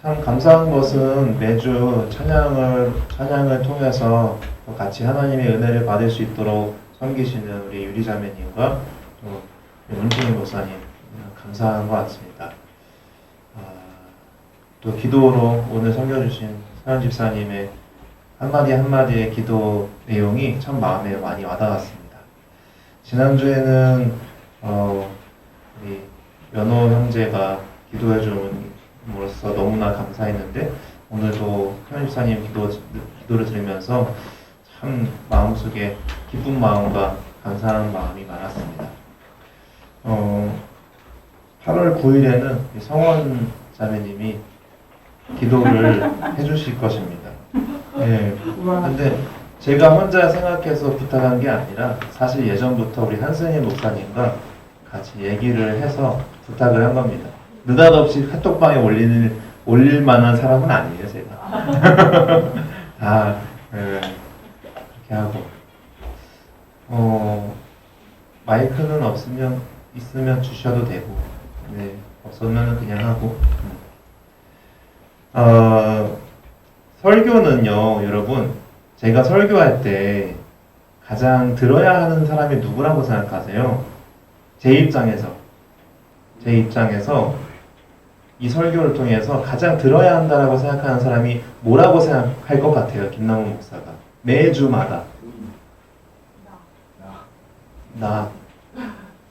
참 감사한 것은 매주 찬양을 통해서 또 같이 하나님의 은혜를 받을 수 있도록 섬기시는 우리 유리자매님과 또 문진희 목사님 감사한 것 같습니다. 또 기도로 오늘 섬겨주신 서현 집사님의 한마디 한마디의 기도 내용이 참 마음에 많이 와닿았습니다. 지난주에는 우리 연호 형제가 기도해 줌으로써 너무나 감사했는데 오늘도 서현 집사님 기도를 들으면서 참 마음속에 기쁜 마음과 감사한 마음이 많았습니다. 8월 9일에는 성원 자매님이 기도를 해주실 것입니다. 네. 근데 제가 혼자 생각해서 부탁한 게 아니라 사실 예전부터 우리 한승희 목사님과 같이 얘기를 해서 부탁을 한 겁니다. 느닷없이 카톡방에 올릴 만한 사람은 아니에요, 제가. 그렇게 하고. 마이크는 있으면 주셔도 되고, 네, 없으면 그냥 하고. 설교는요, 여러분, 제가 설교할 때 가장 들어야 하는 사람이 누구라고 생각하세요? 제 입장에서 이 설교를 통해서 가장 들어야 한다라고 생각하는 사람이 뭐라고 생각할 것 같아요? 김남훈 목사가 매주마다 나.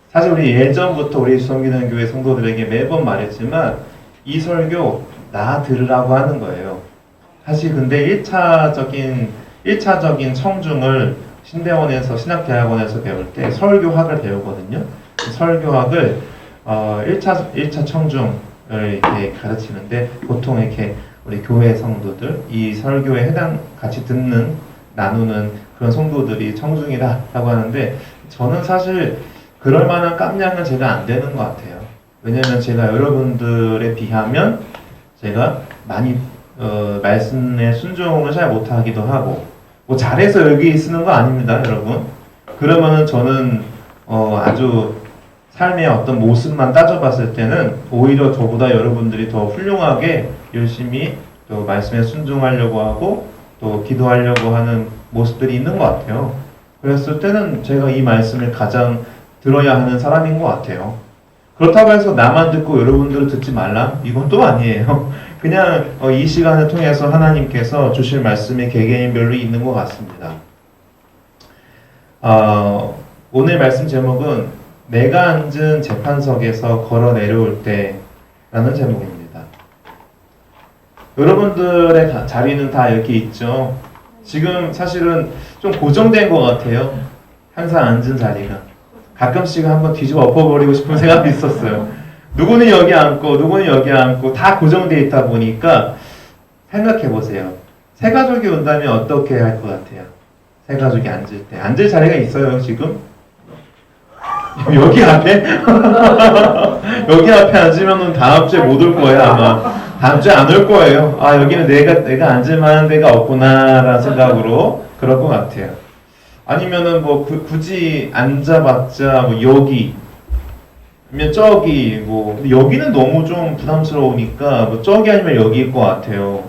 사실 우리 예전부터 우리 섬기는 교회 성도들에게 매번 말했지만 이 설교 나 들으라고 하는 거예요. 사실 근데 1차적인 청중을 신대원에서 신학대학원에서 배울 때 설교학을 배우거든요. 그 설교학을 1차 청중을 이렇게 가르치는데 보통 이렇게 우리 교회 성도들 이 설교에 같이 나누는 그런 성도들이 청중이라고 하는데 저는 사실 그럴 만한 깜냥은 제가 안 되는 것 같아요. 왜냐면 제가 여러분들에 비하면 제가 많이 말씀에 순종을 잘 못하기도 하고 뭐 잘해서 여기 쓰는 거 아닙니다, 여러분. 그러면은 저는 아주 삶의 어떤 모습만 따져봤을 때는 오히려 저보다 여러분들이 더 훌륭하게 열심히 또 말씀에 순종하려고 하고 또 기도하려고 하는 모습들이 있는 것 같아요. 그랬을 때는 제가 이 말씀을 가장 들어야 하는 사람인 것 같아요. 그렇다고 해서 나만 듣고 여러분들은 듣지 말라? 이건 또 아니에요. 그냥 이 시간을 통해서 하나님께서 주실 말씀이 개개인별로 있는 것 같습니다. 오늘 말씀 제목은 내가 앉은 재판석에서 걸어 내려올 때라는 제목입니다. 여러분들의 자리는 다 이렇게 있죠. 지금 사실은 좀 고정된 것 같아요. 항상 앉은 자리가. 가끔씩 한번 뒤집어 엎어버리고 싶은 생각도 있었어요. 누구는 여기 앉고 누구는 여기 앉고 다 고정되어 있다 보니까 생각해보세요. 새 가족이 온다면 어떻게 할 것 같아요? 새 가족이 앉을 때. 앉을 자리가 있어요 지금? 여기 앞에? 여기 앞에 앉으면 다음 주에 못 올 거예요 아마. 다음 주에 안 올 거예요. 여기는 내가 앉을 만한 데가 없구나 라는 생각으로 그럴 것 같아요. 아니면은 뭐 굳이 앉아봤자 뭐 여기 아니면 저기 뭐 여기는 너무 좀 부담스러우니까 뭐 저기 아니면 여기일 것 같아요.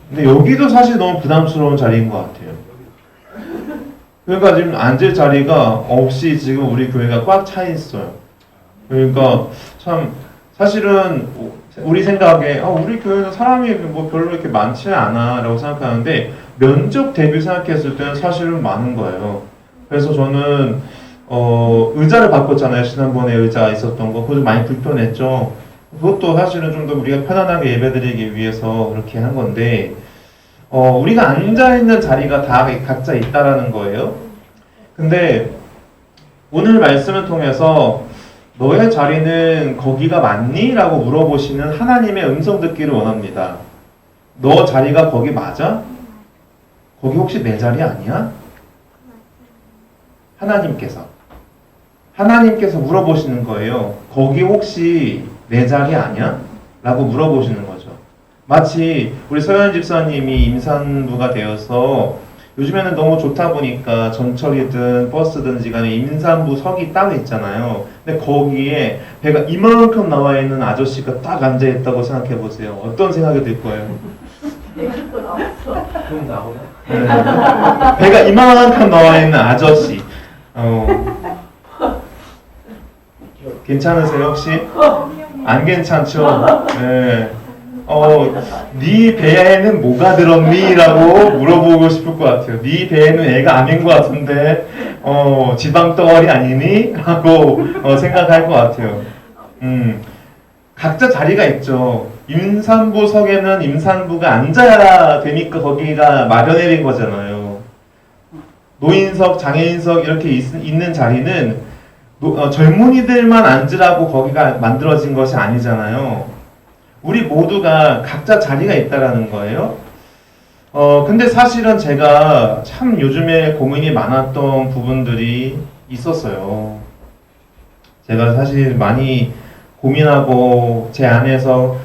근데 여기도 사실 너무 부담스러운 자리인 것 같아요. 그러니까 지금 앉을 자리가 없이 지금 우리 교회가 꽉 차 있어요. 그러니까 참 사실은 우리 생각에 우리 교회는 사람이 뭐 별로 이렇게 많지 않아라고 생각하는데 면적 대비 생각했을 때는 사실은 많은 거예요. 그래서 저는 의자를 바꿨잖아요. 지난번에 의자 있었던 거 그거 좀 많이 불편했죠. 그것도 사실은 좀 더 우리가 편안하게 예배드리기 위해서 그렇게 한 건데 우리가 앉아있는 자리가 다 각자 있다라는 거예요. 근데 오늘 말씀을 통해서 너의 자리는 거기가 맞니? 라고 물어보시는 하나님의 음성 듣기를 원합니다. 너 자리가 거기 맞아? 거기 혹시 내 자리 아니야? 하나님께서 물어보시는 거예요. 거기 혹시 내 자리 아니야? 라고 물어보시는 거죠. 마치 우리 서현 집사님이 임산부가 되어서 요즘에는 너무 좋다 보니까 전철이든 버스든지 간에 임산부 석이 따로 있잖아요. 근데 거기에 배가 이만큼 나와 있는 아저씨가 딱 앉아 있다고 생각해 보세요. 어떤 생각이 들 거예요? 좀 나오나? 네. 배가 이만큼 나와 있는 아저씨. 괜찮으세요 혹시? 안 괜찮죠? 네. 네 배에는 뭐가 들었니? 라고 물어보고 싶을 것 같아요. 네 배에는 애가 아닌 것 같은데 지방 덩어리 아니니? 라고 생각할 것 같아요. 각자 자리가 있죠. 임산부석에는 임산부가 앉아야 되니까 거기가 마련해진 거잖아요. 노인석, 장애인석 이렇게 있는 자리는 젊은이들만 앉으라고 거기가 만들어진 것이 아니잖아요. 우리 모두가 각자 자리가 있다라는 거예요. 근데 사실은 제가 참 요즘에 고민이 많았던 부분들이 있었어요. 제가 사실 많이 고민하고 제 안에서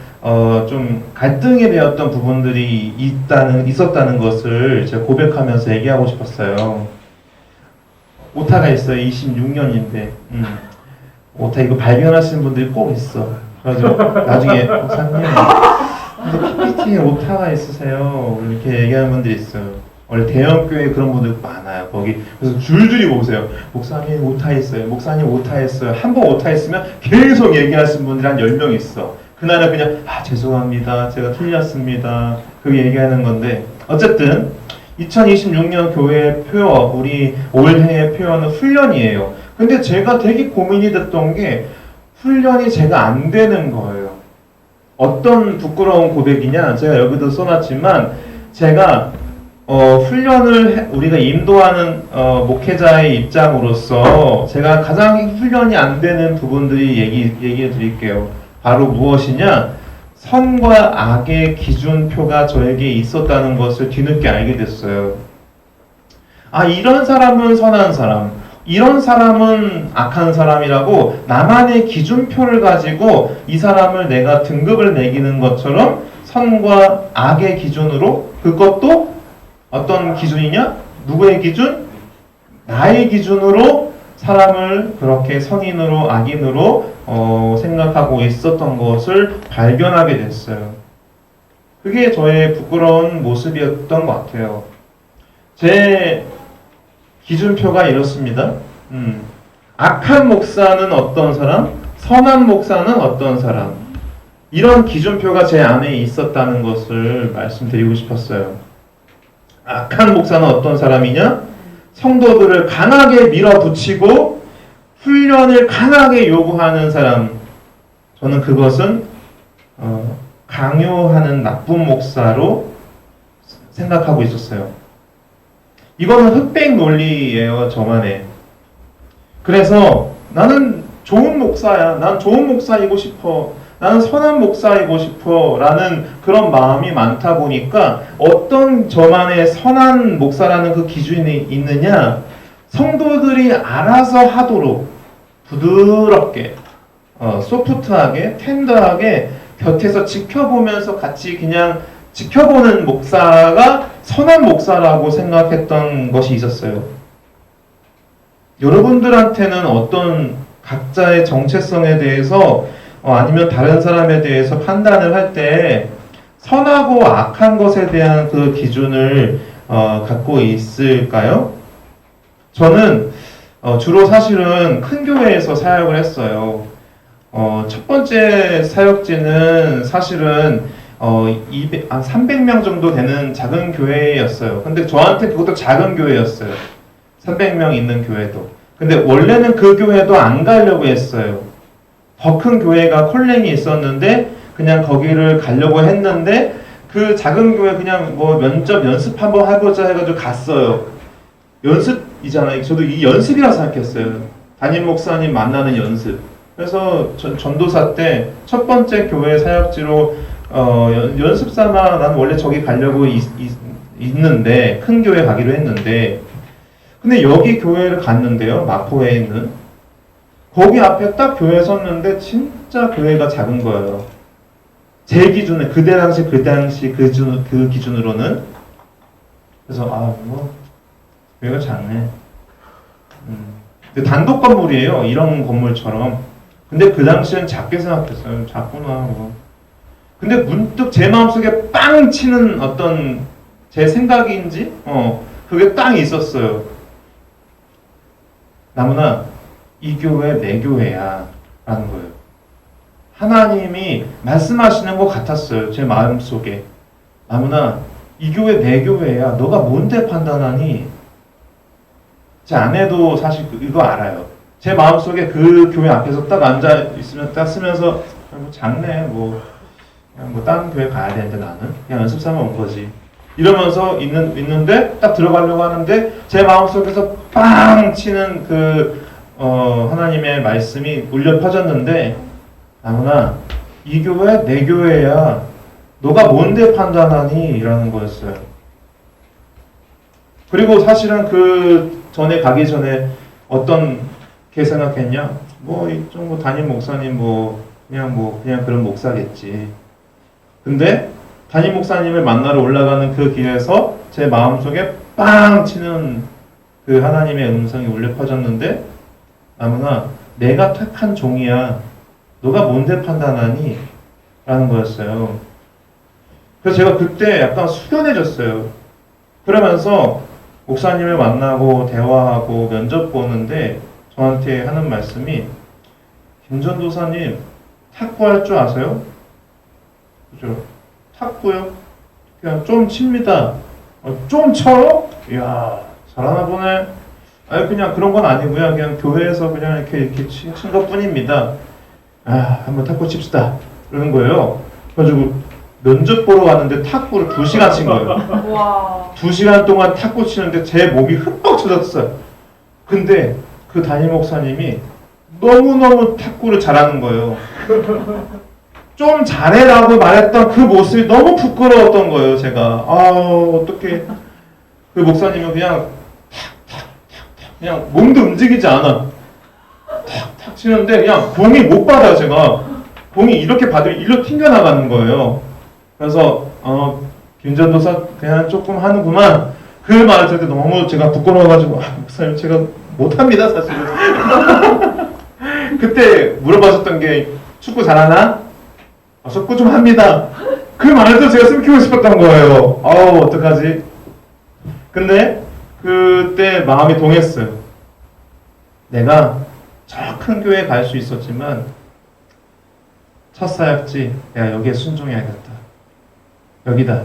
좀 갈등이 되었던 부분들이 있었다는 것을 제가 고백하면서 얘기하고 싶었어요. 오타가 있어요. 26년인데 오타 이거 발견하시는 분들이 꼭 있어. 그래서 나중에 목사님 PPT에 오타가 있으세요 이렇게 얘기하는 분들이 있어요. 원래 대형교회 그런 분들 많아요. 거기 그래서 줄줄이 보세요. 목사님 오타 있어요. 목사님 오타 있어요. 한 번 오타 있으면 계속 얘기하시는 분들이 한 10명 있어. 그날은 그냥 죄송합니다. 제가 틀렸습니다. 그렇게 얘기하는 건데 어쨌든 2026년 교회의 표어, 우리 올해의 표어는 훈련이에요. 근데 제가 되게 고민이 됐던 게 훈련이 제가 안 되는 거예요. 어떤 부끄러운 고백이냐? 제가 여기도 써놨지만 제가 훈련을 우리가 인도하는 목회자의 입장으로서 제가 가장 훈련이 안 되는 부분들이 얘기해 드릴게요. 바로 무엇이냐? 선과 악의 기준표가 저에게 있었다는 것을 뒤늦게 알게 됐어요. 이런 사람은 선한 사람, 이런 사람은 악한 사람이라고 나만의 기준표를 가지고 이 사람을 내가 등급을 매기는 것처럼 선과 악의 기준으로, 그것도 어떤 기준이냐? 누구의 기준? 나의 기준으로 사람을 그렇게 선인으로 악인으로 생각하고 있었던 것을 발견하게 됐어요. 그게 저의 부끄러운 모습이었던 것 같아요. 제 기준표가 이렇습니다. 악한 목사는 어떤 사람? 선한 목사는 어떤 사람? 이런 기준표가 제 안에 있었다는 것을 말씀드리고 싶었어요. 악한 목사는 어떤 사람이냐? 성도들을 강하게 밀어붙이고 훈련을 강하게 요구하는 사람. 저는 그것은 강요하는 나쁜 목사로 생각하고 있었어요. 이거는 흑백 논리예요, 저만의. 그래서 나는 좋은 목사야. 난 좋은 목사이고 싶어. 나는 선한 목사이고 싶어. 라는 그런 마음이 많다 보니까 어떤 저만의 선한 목사라는 그 기준이 있느냐? 성도들이 알아서 하도록 부드럽게, 소프트하게, 텐더하게 곁에서 지켜보면서 같이 그냥 지켜보는 목사가 선한 목사라고 생각했던 것이 있었어요. 여러분들한테는 어떤 각자의 정체성에 대해서 아니면 다른 사람에 대해서 판단을 할 때 선하고 악한 것에 대한 그 기준을 갖고 있을까요? 저는 주로 사실은 큰 교회에서 사역을 했어요. 첫 번째 사역지는 사실은 300명 정도 되는 작은 교회였어요. 근데 저한테 그것도 작은 교회였어요. 300명 있는 교회도. 근데 원래는 그 교회도 안 가려고 했어요. 더 큰 교회가 콜랭이 있었는데 그냥 거기를 가려고 했는데 그 작은 교회 그냥 뭐 면접 연습 한번 해보자 해가지고 갔어요. 연습이잖아요. 저도 이 연습이라 생각했어요. 담임 목사님 만나는 연습. 그래서 전도사 때 첫 번째 교회 사역지로 연습 삼아 난 원래 저기 가려고 있는데 큰 교회 가기로 했는데 근데 여기 교회를 갔는데요. 마포에 있는 거기 앞에 딱 교회 섰는데 진짜 교회가 작은 거예요. 제 기준에 그 당시 그 기준으로는. 그래서 뭐 교회가 작네. 근데 단독 건물이에요. 이런 건물처럼. 근데 그 당시엔 작게 생각했어요. 작구나. 뭐. 근데 문득 제 마음속에 빵 치는 어떤 제 생각인지 그게 땅 있었어요. 나무나 이 교회 내 교회야 라는 거예요. 하나님이 말씀하시는 것 같았어요. 제 마음속에. 나무나 이 교회 내 교회야. 너가 뭔데 판단하니? 제 아내도 사실 이거 알아요. 제 마음속에 그 교회 앞에서 딱 앉아 있으면 딱 쓰면서 뭐 작네 뭐 그냥 뭐 다른 교회 가야 되는데 나는 그냥 연습 삼아 온 거지. 이러면서 있는데 딱 들어가려고 하는데 제 마음속에서 빵 치는 그 하나님의 말씀이 울려 퍼졌는데 나무나 이 교회 내 교회야. 너가 뭔데 판단하니? 라는 거였어요. 그리고 사실은 그 전에 가기 전에 어떤 게 생각했냐? 뭐 이쪽 뭐 담임 목사님 그냥 그런 목사겠지. 근데 담임 목사님을 만나러 올라가는 그 길에서 제 마음속에 빵 치는 그 하나님의 음성이 울려 퍼졌는데 나무나 내가 택한 종이야. 너가 뭔데 판단하니? 라는 거였어요. 그래서 제가 그때 약간 숙연해졌어요. 그러면서 목사님을 만나고 대화하고 면접 보는데 저한테 하는 말씀이 김전도사님 탁구할 줄 아세요? 그죠? 탁구요? 그냥 좀 칩니다. 좀 쳐요? 이야 잘하나 보네. 아니 그냥 그런 건 아니고요. 그냥 교회에서 그냥 이렇게 친 것뿐입니다. 한번 탁구 칩시다. 그러는 거예요. 그래가지고 면접 보러 갔는데 탁구를 2시간 친 거예요. 와. 2시간 동안 탁구 치는데 제 몸이 흠뻑 젖었어요. 근데 그 담임 목사님이 너무너무 탁구를 잘하는 거예요. 좀 잘해라고 말했던 그 모습이 너무 부끄러웠던 거예요, 제가. 어떡해. 그 목사님은 그냥 그냥 몸도 움직이지 않아. 탁탁 치는데 그냥 공이 못 받아요, 제가. 공이 이렇게 받으면 일로 튕겨나가는 거예요. 그래서 김전도사 그냥 조금 하는구만. 그 말을 들을 때 너무 제가 부끄러워가지고 목사님 제가 못합니다, 사실은. 그때 물어봤었던 게 축구 잘하나? 축구 좀 합니다. 그 말도 제가 숨기고 싶었던 거예요. 어떡하지? 근데 그때 마음이 동했어요. 내가 저 큰 교회에 갈 수 있었지만 첫 사역지 내가 여기에 순종해야겠다. 여기다.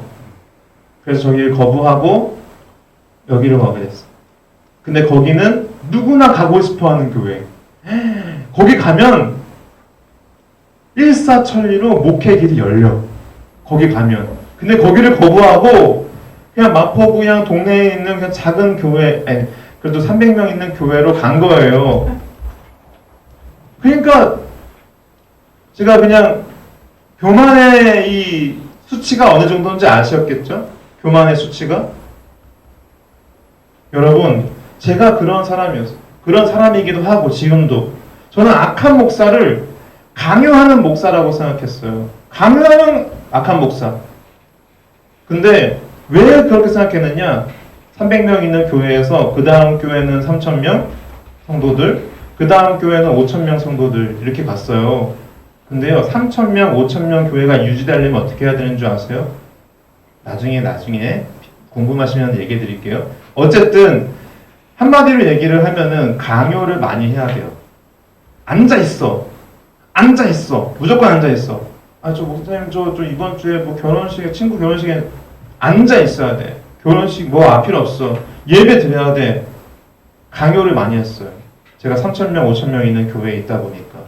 그래서 저기를 거부하고 여기로 가게 됐어. 근데 거기는 누구나 가고 싶어하는 교회. 거기 가면 일사천리로 목회 길이 열려. 거기 가면. 근데 거기를 거부하고 그냥 마포구 그냥 동네에 있는 그냥 작은 교회, 그래도 300명 있는 교회로 간 거예요. 그러니까 제가 그냥 교만의 이 수치가 어느 정도인지 아셨겠죠? 교만의 수치가? 여러분, 제가 그런 사람이었어요. 그런 사람이기도 하고 지금도 저는 악한 목사를 강요하는 목사라고 생각했어요. 강요하는 악한 목사. 근데 왜 그렇게 생각했느냐? 300명 있는 교회에서 그 다음 교회는 3,000명 성도들, 그 다음 교회는 5,000명 성도들 이렇게 갔어요. 근데요, 3,000명, 5,000명 교회가 유지되려면 어떻게 해야 되는 줄 아세요? 나중에 궁금하시면 얘기해 드릴게요. 어쨌든 한마디로 얘기를 하면은 강요를 많이 해야 돼요. 앉아있어. 무조건 앉아있어. 저 목사님 저 이번 주에 뭐 결혼식에 친구 결혼식에 앉아있어야 돼. 결혼식 필요 없어. 예배 드려야 돼. 강요를 많이 했어요. 제가 3,000명, 5,000명 있는 교회에 있다 보니까.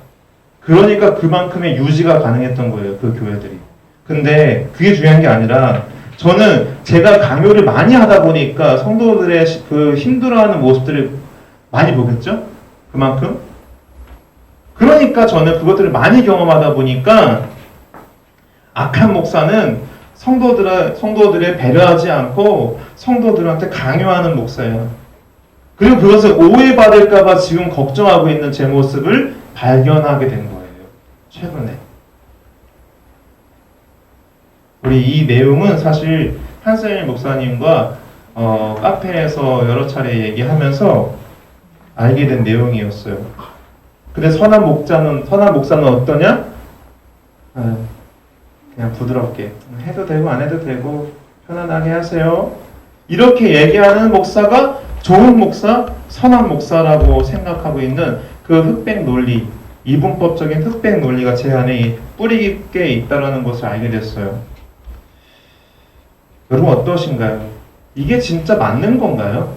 그러니까 그만큼의 유지가 가능했던 거예요. 그 교회들이. 근데 그게 중요한 게 아니라 저는 제가 강요를 많이 하다 보니까 성도들의 그 힘들어하는 모습들을 많이 보겠죠? 그만큼. 그러니까 저는 그것들을 많이 경험하다 보니까 악한 목사는 성도들의 배려하지 않고 성도들한테 강요하는 목사예요. 그리고 그것을 오해받을까봐 지금 걱정하고 있는 제 모습을 발견하게 된 거예요. 최근에. 우리 이 내용은 사실 한세일 목사님과 카페에서 여러 차례 얘기하면서 알게 된 내용이었어요. 근데 선한 목사는 어떠냐? 그냥 부드럽게 해도 되고 안 해도 되고 편안하게 하세요. 이렇게 얘기하는 목사가 좋은 목사, 선한 목사라고 생각하고 있는 그 흑백 논리, 이분법적인 흑백 논리가 제 안에 뿌리 깊게 있다는 것을 알게 됐어요. 여러분 어떠신가요? 이게 진짜 맞는 건가요?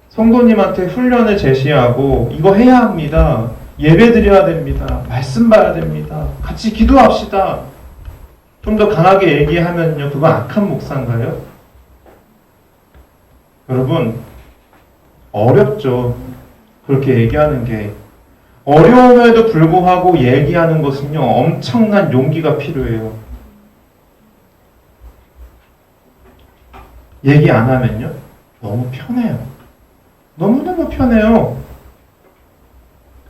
성도님한테 훈련을 제시하고 이거 해야 합니다. 예배 드려야 됩니다. 말씀 봐야 됩니다. 같이 기도합시다. 좀 더 강하게 얘기하면요. 그거 악한 목사인가요? 여러분 어렵죠. 그렇게 얘기하는 게. 어려움에도 불구하고 얘기하는 것은요. 엄청난 용기가 필요해요. 얘기 안 하면요. 너무 편해요. 너무너무 편해요.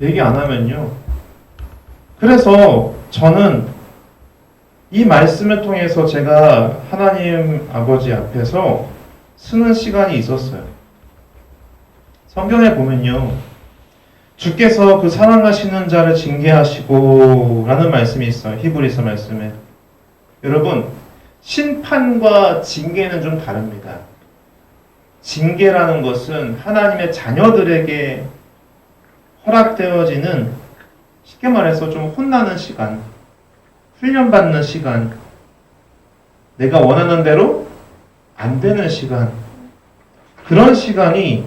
얘기 안 하면요. 그래서 저는 이 말씀을 통해서 제가 하나님 아버지 앞에서 쓰는 시간이 있었어요. 성경에 보면요. 주께서 그 사랑하시는 자를 징계하시고 라는 말씀이 있어요. 히브리서 말씀에. 여러분 심판과 징계는 좀 다릅니다. 징계라는 것은 하나님의 자녀들에게 허락되어지는, 쉽게 말해서 좀 혼나는 시간, 훈련받는 시간, 내가 원하는 대로 안 되는 시간, 그런 시간이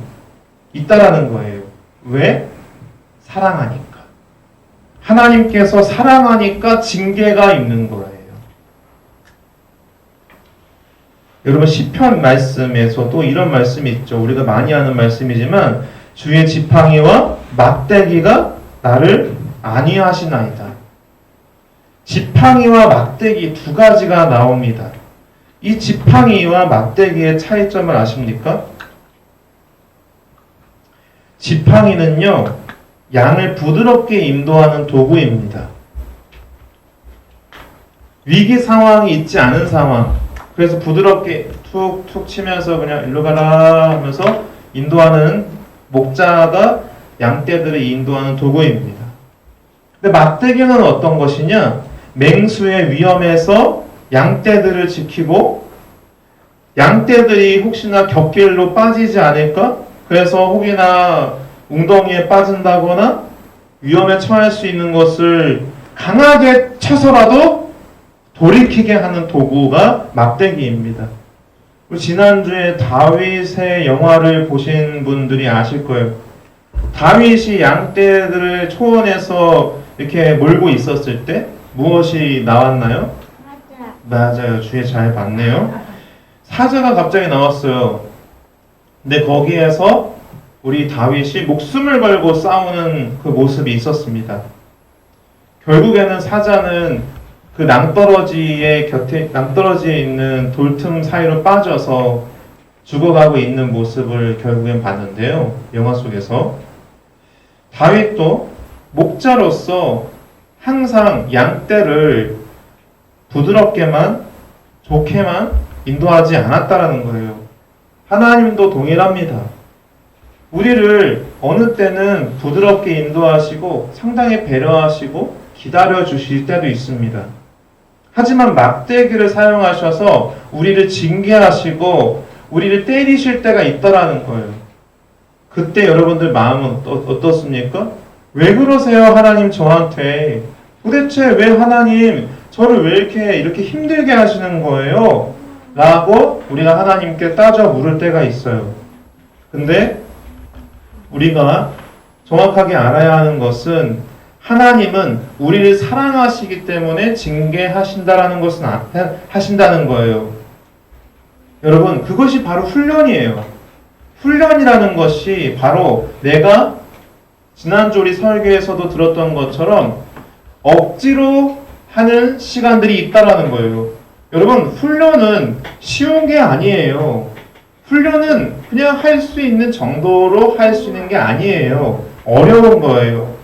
있다라는 거예요. 왜? 사랑하니까. 하나님께서 사랑하니까 징계가 있는 거예요. 여러분 시편 말씀에서도 이런 말씀이 있죠. 우리가 많이 하는 말씀이지만 주의 지팡이와 막대기가 나를 안위하시나이다. 지팡이와 막대기 두 가지가 나옵니다. 이 지팡이와 막대기의 차이점을 아십니까? 지팡이는요, 양을 부드럽게 인도하는 도구입니다. 위기 상황이 있지 않은 상황, 그래서 부드럽게 툭툭 치면서 그냥 일로 가라 하면서 인도하는 목자가 양떼들을 인도하는 도구입니다. 근데 막대기는 어떤 것이냐? 맹수의 위험에서 양떼들을 지키고 양떼들이 혹시나 곁길로 빠지지 않을까? 그래서 혹이나 웅덩이에 빠진다거나 위험에 처할 수 있는 것을 강하게 쳐서라도 돌이키게 하는 도구가 막대기입니다. 지난주에 다윗의 영화를 보신 분들이 아실 거예요. 다윗이 양떼들을 초원에서 이렇게 몰고 있었을 때 무엇이 나왔나요? 맞아요. 주에 잘 봤네요. 사자가 갑자기 나왔어요. 근데 거기에서 우리 다윗이 목숨을 걸고 싸우는 그 모습이 있었습니다. 결국에는 사자는 그 낭떠러지에 있는 돌틈 사이로 빠져서 죽어가고 있는 모습을 결국엔 봤는데요. 영화 속에서. 다윗도 목자로서 항상 양떼를 부드럽게만, 좋게만 인도하지 않았다라는 거예요. 하나님도 동일합니다. 우리를 어느 때는 부드럽게 인도하시고 상당히 배려하시고 기다려 주실 때도 있습니다. 하지만 막대기를 사용하셔서 우리를 징계하시고 우리를 때리실 때가 있다라는 거예요. 그때 여러분들 마음은 어떻습니까? 왜 그러세요, 하나님 저한테? 도대체 왜 하나님 저를 왜 이렇게 힘들게 하시는 거예요? 라고 우리가 하나님께 따져 물을 때가 있어요. 근데 우리가 정확하게 알아야 하는 것은 하나님은 우리를 사랑하시기 때문에 징계하신다라는 것은 하신다는 거예요. 여러분, 그것이 바로 훈련이에요. 훈련이라는 것이 바로 내가 지난주 우리 설교에서도 들었던 것처럼 억지로 하는 시간들이 있다라는 거예요. 여러분, 훈련은 쉬운 게 아니에요. 훈련은 그냥 할 수 있는 정도로 할 수 있는 게 아니에요. 어려운 거예요.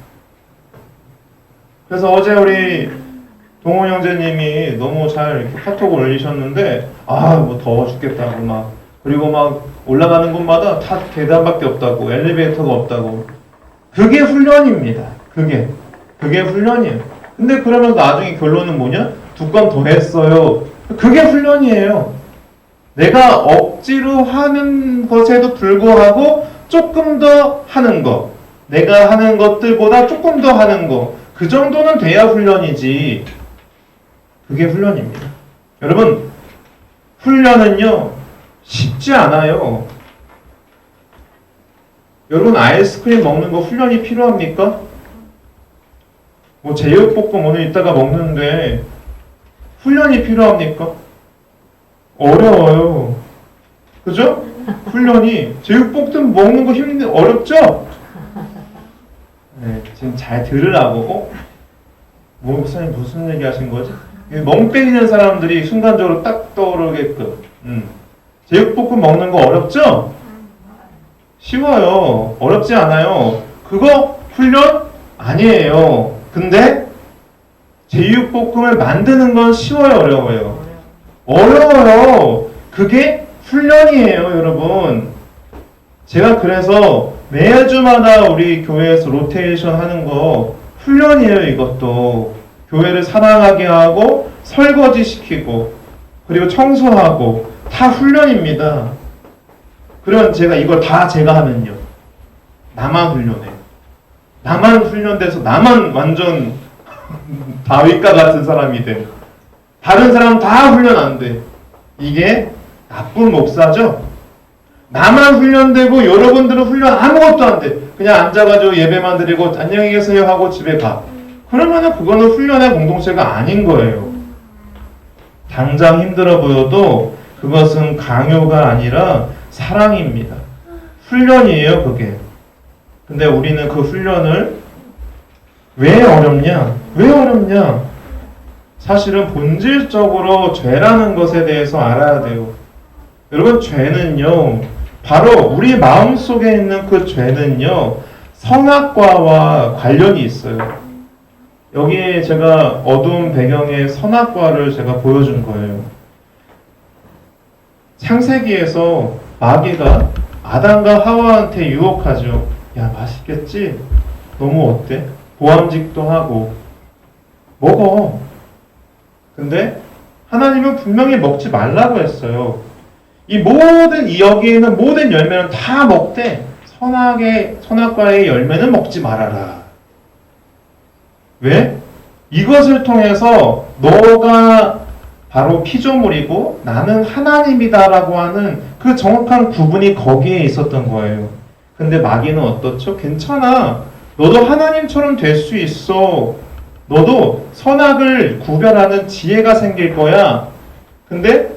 그래서 어제 우리 동원 형제님이 너무 잘 이렇게 카톡을 올리셨는데, 뭐 더워 죽겠다고 막, 그리고 막 올라가는 곳마다 다 계단밖에 없다고, 엘리베이터가 없다고. 그게 훈련입니다. 그게 훈련이에요. 근데 그러면 나중에 결론은 뭐냐? 2건 더 했어요. 그게 훈련이에요. 내가 억지로 하는 것에도 불구하고 조금 더 하는 거, 내가 하는 것들보다 조금 더 하는 거, 그 정도는 돼야 훈련이지. 그게 훈련입니다. 여러분, 훈련은요 쉽지 않아요. 여러분, 아이스크림 먹는 거 훈련이 필요합니까? 뭐 제육볶음 오늘 이따가 먹는데 훈련이 필요합니까? 어려워요. 그죠? 훈련이. 제육볶음 먹는 거 어렵죠? 네, 지금 잘 들으라고. 목사님 무슨 얘기 하신 거지? 멍 때리는 사람들이 순간적으로 딱 떠오르게끔. 제육볶음 먹는 거 어렵죠? 쉬워요. 어렵지 않아요. 그거 훈련 아니에요. 근데 제육볶음을 만드는 건 쉬워요, 어려워요? 어려워요. 그게 훈련이에요, 여러분. 제가 그래서 매주마다 우리 교회에서 로테이션 하는 거 훈련이에요, 이것도. 교회를 사랑하게 하고 설거지 시키고 그리고 청소하고 다 훈련입니다. 그러면 이걸 다 제가 하면요, 나만 훈련해. 나만 훈련돼서 나만 완전 다윗과 같은 사람이 돼. 다른 사람 다 훈련 안 돼. 이게 나쁜 목사죠? 나만 훈련되고 여러분들은 훈련 아무것도 안 돼. 그냥 앉아가지고 예배만 드리고 안녕히 계세요 하고 집에 가. 그러면은 그거는 훈련의 공동체가 아닌 거예요. 당장 힘들어 보여도 그것은 강요가 아니라 사랑입니다. 훈련이에요, 그게. 근데 우리는 그 훈련을 왜 어렵냐? 왜 어렵냐? 사실은 본질적으로 죄라는 것에 대해서 알아야 돼요. 여러분, 죄는요, 바로 우리 마음속에 있는 그 죄는요, 선악과와 관련이 있어요. 여기에 제가 어두운 배경에 선악과를 제가 보여준 거예요. 창세기에서 마귀가 아담과 하와한테 유혹하죠. 야, 맛있겠지? 너무 어때? 보암직도 하고 먹어. 근데 하나님은 분명히 먹지 말라고 했어요. 여기에 있는 모든 열매는 다 먹되 선악과의 열매는 먹지 말아라. 왜? 이것을 통해서 너가 바로 피조물이고 나는 하나님이다라고 하는 그 정확한 구분이 거기에 있었던 거예요. 근데 마귀는 어떻죠? 괜찮아. 너도 하나님처럼 될 수 있어. 너도 선악을 구별하는 지혜가 생길 거야. 근데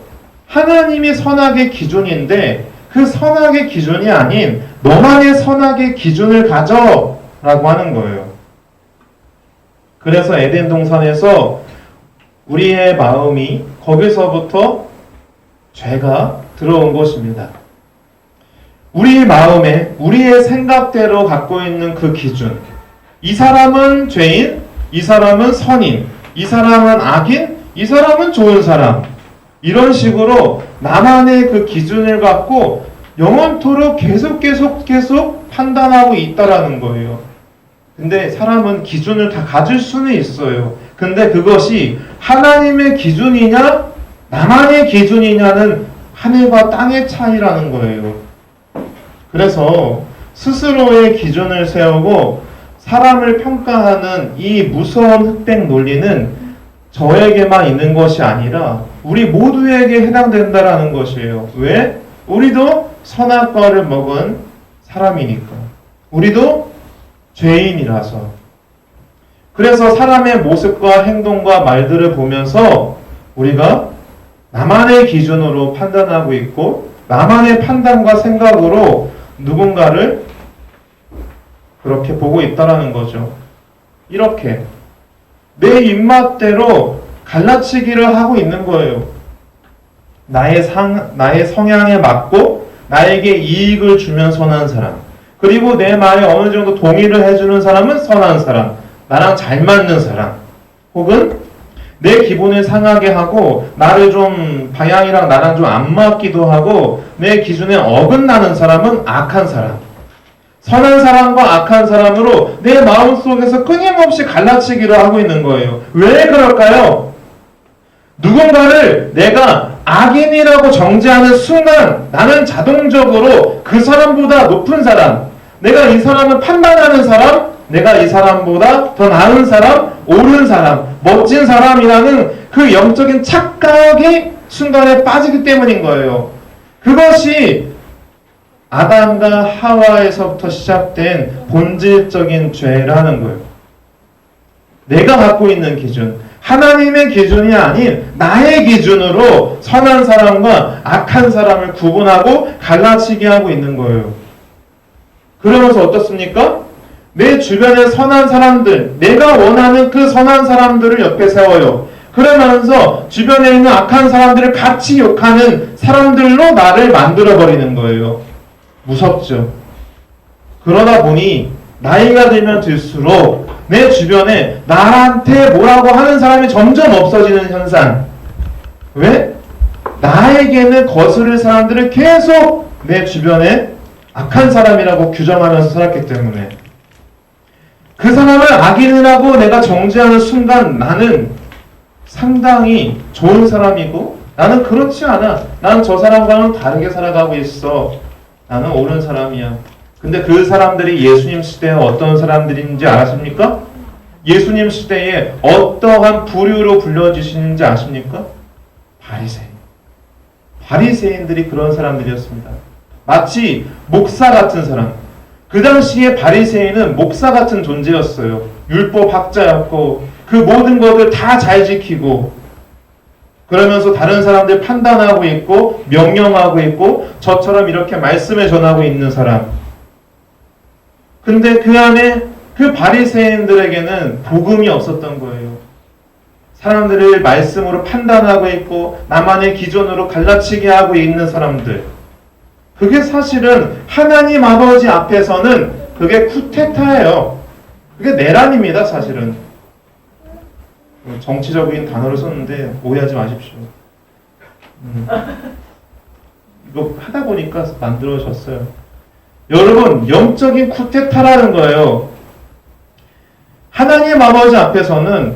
하나님이 선악의 기준인데 그 선악의 기준이 아닌 너만의 선악의 기준을 가져 라고 하는 거예요. 그래서 에덴 동산에서 우리의 마음이 거기서부터 죄가 들어온 것입니다. 우리 마음에 우리의 생각대로 갖고 있는 그 기준, 이 사람은 죄인, 이 사람은 선인, 이 사람은 악인, 이 사람은 좋은 사람, 이런 식으로 나만의 그 기준을 갖고 영원토록 계속 판단하고 있다라는 거예요. 근데 사람은 기준을 다 가질 수는 있어요. 근데 그것이 하나님의 기준이냐 나만의 기준이냐는 하늘과 땅의 차이라는 거예요. 그래서 스스로의 기준을 세우고 사람을 평가하는 이 무서운 흑백 논리는 저에게만 있는 것이 아니라 우리 모두에게 해당된다라는 것이에요. 왜? 우리도 선악과를 먹은 사람이니까. 우리도 죄인이라서. 그래서 사람의 모습과 행동과 말들을 보면서 우리가 나만의 기준으로 판단하고 있고 나만의 판단과 생각으로 누군가를 그렇게 보고 있다라는 거죠. 이렇게 내 입맛대로 갈라치기를 하고 있는 거예요. 나의 성향에 맞고 나에게 이익을 주면 선한 사람, 그리고 내 말에 어느 정도 동의를 해주는 사람은 선한 사람, 나랑 잘 맞는 사람, 혹은 내 기분을 상하게 하고 나를 좀 방향이랑 나랑 좀 안 맞기도 하고 내 기준에 어긋나는 사람은 악한 사람. 선한 사람과 악한 사람으로 내 마음속에서 끊임없이 갈라치기를 하고 있는 거예요. 왜 그럴까요? 누군가를 내가 악인이라고 정죄하는 순간 나는 자동적으로 그 사람보다 높은 사람, 내가 이 사람을 판단하는 사람, 내가 이 사람보다 더 나은 사람, 옳은 사람, 멋진 사람이라는 그 영적인 착각이 순간에 빠지기 때문인 거예요. 그것이 아담과 하와에서부터 시작된 본질적인 죄라는 거예요. 내가 갖고 있는 기준, 하나님의 기준이 아닌 나의 기준으로 선한 사람과 악한 사람을 구분하고 갈라치게 하고 있는 거예요. 그러면서 어떻습니까? 내 주변의 선한 사람들, 내가 원하는 그 선한 사람들을 옆에 세워요. 그러면서 주변에 있는 악한 사람들을 같이 욕하는 사람들로 나를 만들어버리는 거예요. 무섭죠. 그러다 보니 나이가 들면 들수록 내 주변에 나한테 뭐라고 하는 사람이 점점 없어지는 현상. 왜? 나에게는 거스를 사람들을 계속 내 주변에 악한 사람이라고 규정하면서 살았기 때문에 그 사람을 악인이라고 내가 정죄하는 순간 나는 상당히 좋은 사람이고 나는 그렇지 않아. 나는 저 사람과는 다르게 살아가고 있어. 나는 옳은 사람이야. 근데 그 사람들이 예수님 시대에 어떤 사람들인지 아십니까? 예수님 시대에 어떠한 부류로 불려주시는지 아십니까? 바리새인. 바리새인들이 그런 사람들이었습니다. 마치 목사 같은 사람. 그 당시에 바리새인은 목사 같은 존재였어요. 율법 학자였고 그 모든 것을 다 잘 지키고 그러면서 다른 사람들 판단하고 있고 명령하고 있고 저처럼 이렇게 말씀을 전하고 있는 사람. 근데 그 안에 그 바리새인들에게는 복음이 없었던 거예요. 사람들을 말씀으로 판단하고 있고 나만의 기준으로 갈라치게 하고 있는 사람들. 그게 사실은 하나님 아버지 앞에서는 그게 쿠데타예요. 그게 내란입니다, 사실은. 정치적인 단어를 썼는데 오해하지 마십시오. 이거 하다 보니까 만들어졌어요. 여러분, 영적인 쿠데타라는 거예요. 하나님 아버지 앞에서는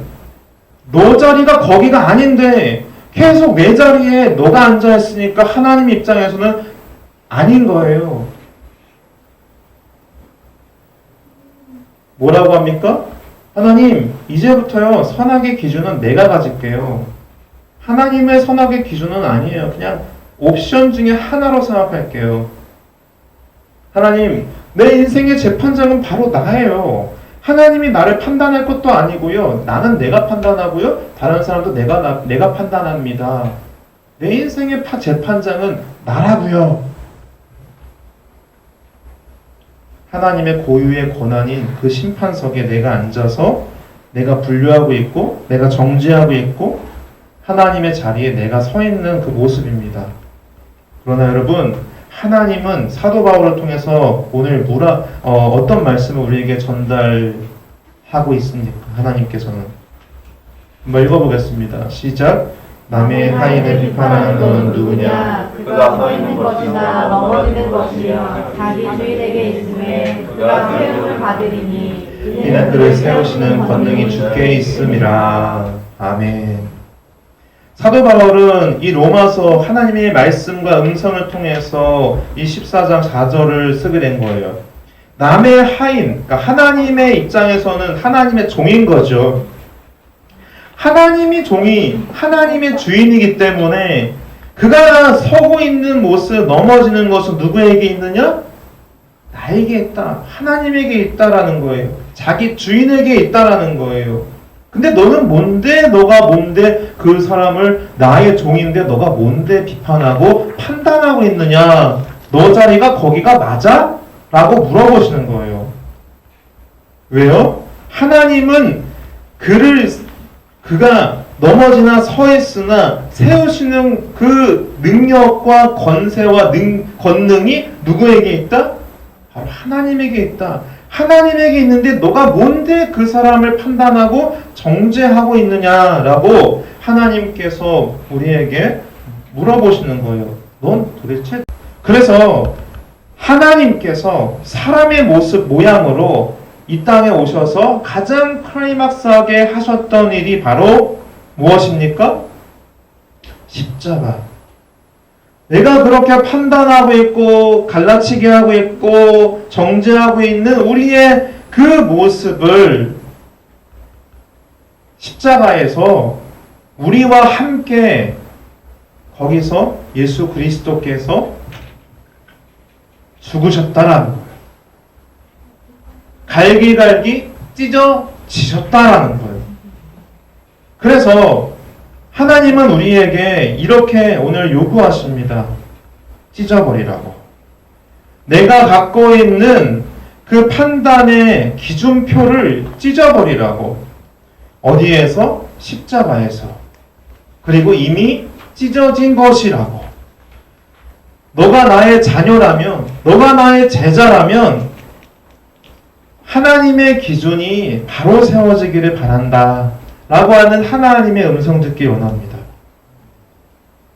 너 자리가 거기가 아닌데 계속 내 자리에 너가 앉아있으니까 하나님 입장에서는 아닌 거예요. 뭐라고 합니까? 하나님, 이제부터요, 선악의 기준은 내가 가질게요. 하나님의 선악의 기준은 아니에요. 그냥 옵션 중에 하나로 생각할게요. 하나님, 내 인생의 재판장은 바로 나예요. 하나님이 나를 판단할 것도 아니고요. 나는 내가 판단하고요. 다른 사람도 내가 판단합니다. 내 인생의 재판장은 나라고요. 하나님의 고유의 권한인 그 심판석에 내가 앉아서 내가 분류하고 있고 내가 정죄하고 있고 하나님의 자리에 내가 서 있는 그 모습입니다. 그러나 여러분, 하나님은 사도 바울을 통해서 오늘 어떤 말씀을 우리에게 전달하고 있습니까? 하나님께서는 한번 읽어보겠습니다. 시작. 남의 하인을 비판하는 너는 누구냐? 그가 서 있는 것이나 넘어지는 것이며 자기 주인에게 있음에 그가 세움을 받으리니 이는 그를 세우시는 권능이 주께 있음이라. 아멘. 사도 바울은 이 로마서 하나님의 말씀과 음성을 통해서 이 14장 4절을 쓰게 된 거예요. 남의 하인, 그러니까 하나님의 입장에서는 하나님의 종인 거죠. 하나님이 종이 하나님의 주인이기 때문에 그가 서고 있는 모습, 넘어지는 것은 누구에게 있느냐? 나에게 있다. 하나님에게 있다라는 거예요. 자기 주인에게 있다라는 거예요. 근데 너는 뭔데? 너가 뭔데? 그 사람을 나의 종인데 너가 뭔데 비판하고 판단하고 있느냐? 너 자리가 거기가 맞아? 라고 물어보시는 거예요. 왜요? 하나님은 그가 넘어지나 서 있으나 세우시는 그 능력과 권세와 권능이 누구에게 있다? 바로 하나님에게 있다. 하나님에게 있는데 너가 뭔데 그 사람을 판단하고 정죄하고 있느냐라고 하나님께서 우리에게 물어보시는 거예요. 넌 도대체? 그래서 하나님께서 사람의 모습 모양으로 이 땅에 오셔서 가장 클라이막스하게 하셨던 일이 바로 무엇입니까? 십자가. 내가 그렇게 판단하고 있고 갈라치게 하고 있고 정죄하고 있는 우리의 그 모습을 십자가에서 우리와 함께 거기서 예수 그리스도께서 죽으셨다라는 거예요. 갈기갈기 찢어지셨다라는 거예요. 그래서 하나님은 우리에게 이렇게 오늘 요구하십니다. 찢어버리라고. 내가 갖고 있는 그 판단의 기준표를 찢어버리라고. 어디에서? 십자가에서. 그리고 이미 찢어진 것이라고. 너가 나의 자녀라면, 너가 나의 제자라면 하나님의 기준이 바로 세워지기를 바란다 라고 하는 하나님의 음성 듣기 원합니다.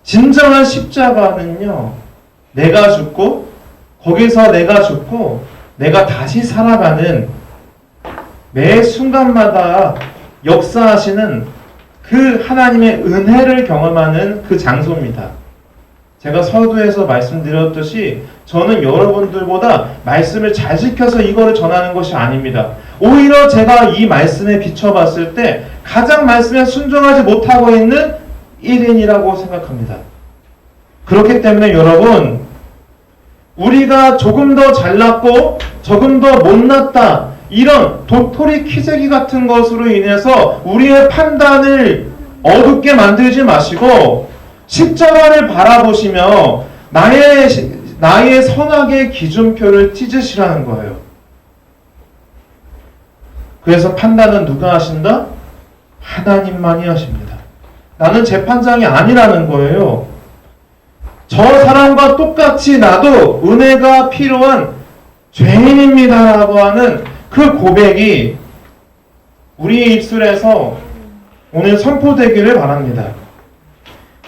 진정한 십자가는요, 내가 죽고 거기서 내가 죽고 내가 다시 살아가는 매 순간마다 역사하시는 그 하나님의 은혜를 경험하는 그 장소입니다. 제가 서두에서 말씀드렸듯이 저는 여러분들보다 말씀을 잘 지켜서 이거를 전하는 것이 아닙니다. 오히려 제가 이 말씀에 비춰봤을 때 가장 말씀에 순종하지 못하고 있는 1인이라고 생각합니다. 그렇기 때문에 여러분, 우리가 조금 더 잘났고 조금 더 못났다, 이런 도토리 키재기 같은 것으로 인해서 우리의 판단을 어둡게 만들지 마시고 십자가를 바라보시며 나의 선악의 기준표를 찢으시라는 거예요. 그래서 판단은 누가 하신다? 하나님만이 하십니다. 나는 재판장이 아니라는 거예요. 저 사람과 똑같이 나도 은혜가 필요한 죄인입니다라고 하는 그 고백이 우리의 입술에서 오늘 선포되기를 바랍니다.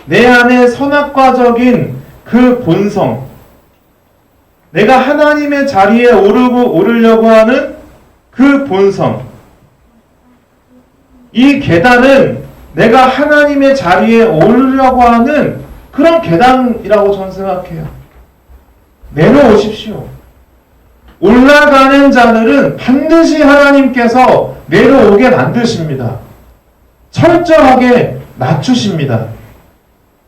내 안에 선악과적인 그 본성, 내가 하나님의 자리에 오르려고 하는 그 본성, 이 계단은 내가 하나님의 자리에 오르려고 하는 그런 계단이라고 저는 생각해요. 내려오십시오. 올라가는 자들은 반드시 하나님께서 내려오게 만드십니다. 철저하게 낮추십니다.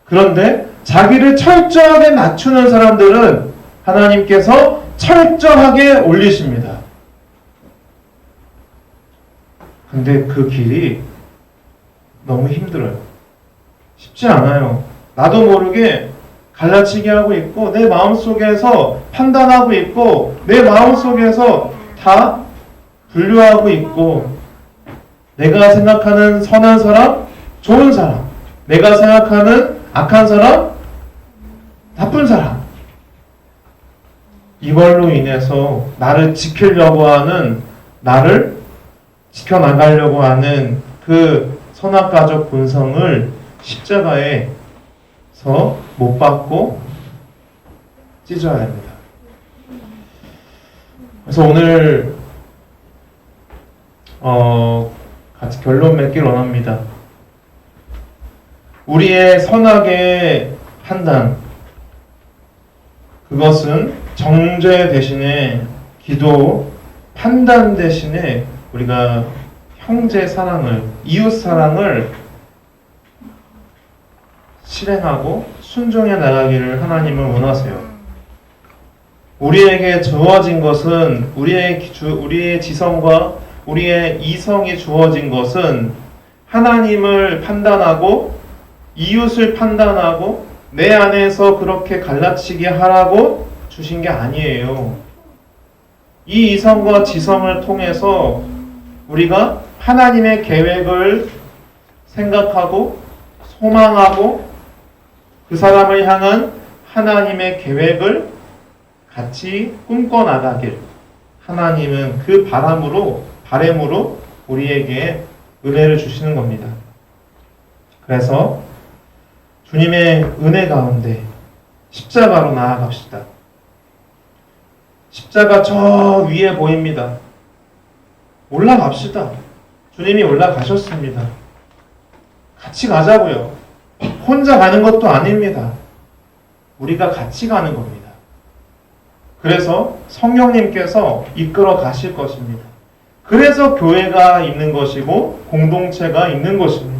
그런데 자기를 철저하게 낮추는 사람들은 하나님께서 철저하게 올리십니다. 근데 그 길이 너무 힘들어요. 쉽지 않아요. 나도 모르게 갈라치게 하고 있고 내 마음속에서 판단하고 있고 내 마음속에서 다 분류하고 있고 내가 생각하는 선한 사람, 좋은 사람, 내가 생각하는 악한 사람, 나쁜 사람, 이걸로 인해서 나를 지키려고 하는, 나를 지켜나가려고 하는 그 선악과적 본성을 십자가에서 못 받고 찢어야 합니다. 그래서 오늘 같이 결론 맺길 원합니다. 우리의 선악의 판단, 그것은 정죄 대신에 기도, 판단 대신에 우리가 형제 사랑을, 이웃 사랑을 실행하고 순종해 나가기를 하나님은 원하세요. 우리에게 주어진 것은, 우리의 지성과 우리의 이성이 주어진 것은 하나님을 판단하고 이웃을 판단하고 내 안에서 그렇게 갈라치게 하라고 주신 게 아니에요. 이 이성과 지성을 통해서 우리가 하나님의 계획을 생각하고 소망하고 그 사람을 향한 하나님의 계획을 같이 꿈꿔나가길 하나님은 그 바램으로 우리에게 은혜를 주시는 겁니다. 그래서 주님의 은혜 가운데 십자가로 나아갑시다. 십자가 저 위에 보입니다. 올라갑시다. 주님이 올라가셨습니다. 같이 가자고요. 혼자 가는 것도 아닙니다. 우리가 같이 가는 겁니다. 그래서 성령님께서 이끌어 가실 것입니다. 그래서 교회가 있는 것이고 공동체가 있는 것입니다.